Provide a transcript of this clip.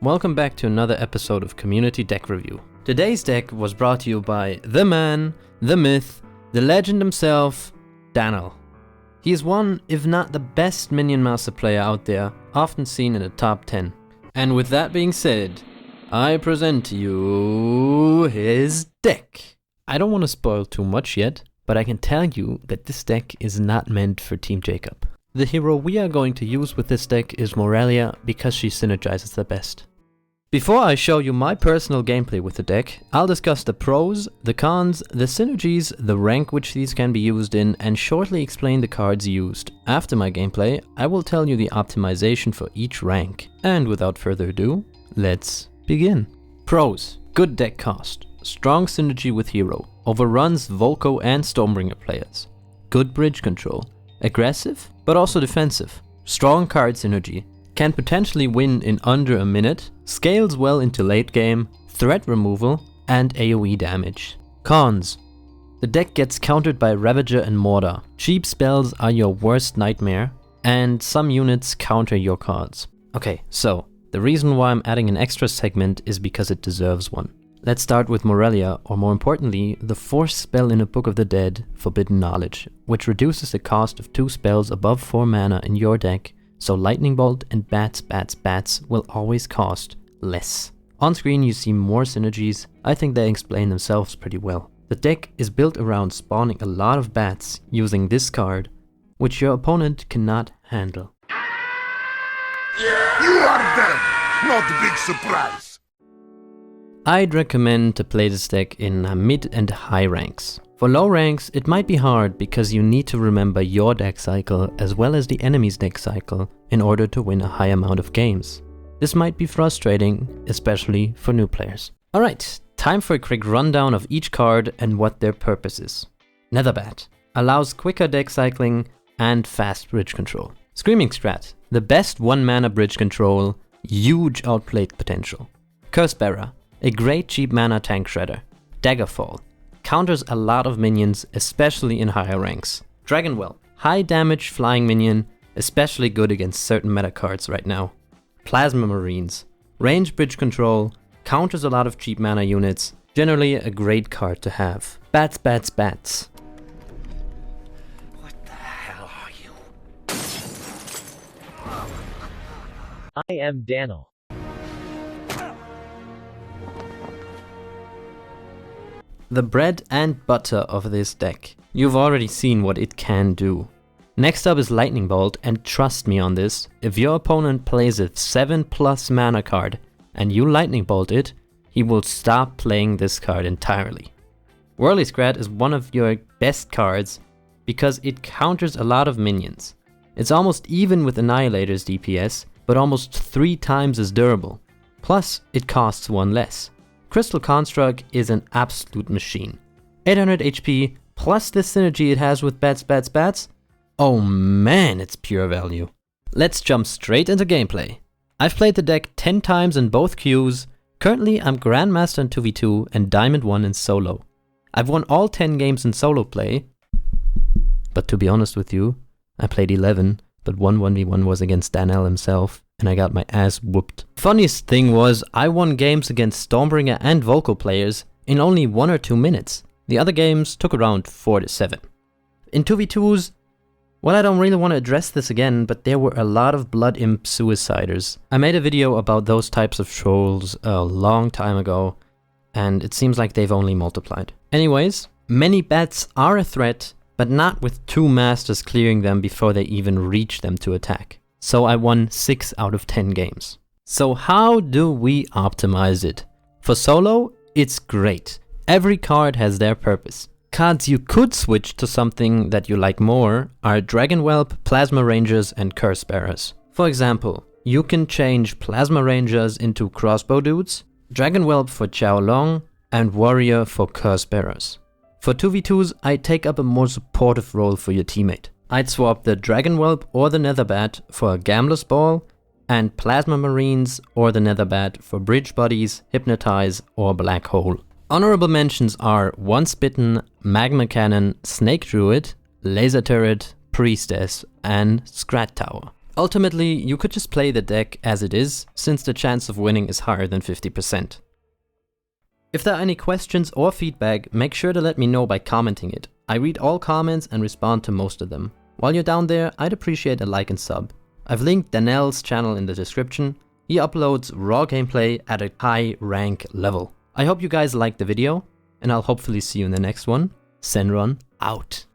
welcome back to another episode of Community Deck Review. Today's deck was brought to you by the man, the myth, the legend himself, DanneL. He is one, if not the best Minion Master player out there, often seen in the top 10. And with that being said, I present to you his deck. I don't want to spoil too much yet, but I can tell you that this deck is not meant for Team Jacob. The hero we are going to use with this deck is Morelia because she synergizes the best. Before I show you my personal gameplay with the deck, I'll discuss the pros, the cons, the synergies, the rank which these can be used in, and shortly explain the cards used. After my gameplay, I will tell you the optimization for each rank. And without further ado, let's begin. Pros: good deck cost, strong synergy with hero, overruns Volko and Stormbringer players, good bridge control, aggressive but also defensive, strong card synergy, can potentially win in under a minute, scales well into late game, threat removal, and AoE damage. Cons: the deck gets countered by Ravager and Mortar. Cheap spells are your worst nightmare, and some units counter your cards. Okay, so the reason why I'm adding an extra segment is because it deserves one. Let's start with Morelia, or more importantly, the 4th spell in a Book of the Dead, Forbidden Knowledge, which reduces the cost of 2 spells above 4 mana in your deck, so Lightning Bolt and Bats will always cost less. On screen you see more synergies. I think they explain themselves pretty well. The deck is built around spawning a lot of bats using this card, which your opponent cannot handle. You are dead! Not a big surprise! I'd recommend to play this deck in mid and high ranks. For low ranks, it might be hard because you need to remember your deck cycle as well as the enemy's deck cycle in order to win a high amount of games. This might be frustrating, especially for new players. Alright, time for a quick rundown of each card and what their purpose is. Netherbat allows quicker deck cycling and fast bridge control. Screaming Strat, the best 1 mana bridge control, huge outplayed potential. Cursebearer, a great cheap mana tank shredder. Daggerfall, counters a lot of minions, especially in higher ranks. Dragonwhelp, high damage flying minion, especially good against certain meta cards right now. Plasma Marines, range bridge control, counters a lot of cheap mana units, generally a great card to have. Bats. What the hell are you? I am DanneL. The bread and butter of this deck. You've already seen what it can do. Next up is Lightning Bolt, and trust me on this, if your opponent plays a 7+ mana card and you Lightning Bolt it, he will stop playing this card entirely. Whirly Scrat is one of your best cards because it counters a lot of minions. It's almost even with Annihilator's DPS, but almost 3 times as durable. Plus, it costs 1 less. Crystal Construct is an absolute machine. 800 HP plus the synergy it has with Bats. Oh man, it's pure value. Let's jump straight into gameplay. I've played the deck 10 times in both queues. Currently I'm Grandmaster in 2v2 and Diamond 1 in solo. I've won all 10 games in solo play. But to be honest with you, I played 11, but one 1v1 was against DanneL himself, and I got my ass whooped. Funniest thing was, I won games against Stormbringer and Volko players in only 1 or 2 minutes. The other games took around 4 to 7. In 2v2s, well, I don't really want to address this again, but there were a lot of Blood-Imp suiciders. I made a video about those types of trolls a long time ago, and it seems like they've only multiplied. Anyways, many bats are a threat, but not with 2 masters clearing them before they even reach them to attack. So I won 6 out of 10 games. So how do we optimize it? For solo, it's great. Every card has their purpose. Cards you could switch to something that you like more are Dragonwhelp, Plasma Rangers, and Cursebearers. For example, you can change Plasma Rangers into Crossbow Dudes, Dragonwhelp for Xiaolong, and Warrior for Cursebearers. For 2v2s, I'd take up a more supportive role for your teammate. I'd swap the Dragonwhelp or the Netherbat for a Gambler's Ball, and Plasma Marines or the Netherbat for Bridge Buddies, Hypnotize, or Black Hole. Honorable mentions are Once Bitten, Magma Cannon, Snake Druid, Laser Turret, Priestess, and Scrat Tower. Ultimately, you could just play the deck as it is, since the chance of winning is higher than 50%. If there are any questions or feedback, make sure to let me know by commenting it. I read all comments and respond to most of them. While you're down there, I'd appreciate a like and sub. I've linked DanneLs Channel in the description. He uploads raw gameplay at a high rank level. I hope you guys liked the video, and I'll hopefully see you in the next one. Senron out.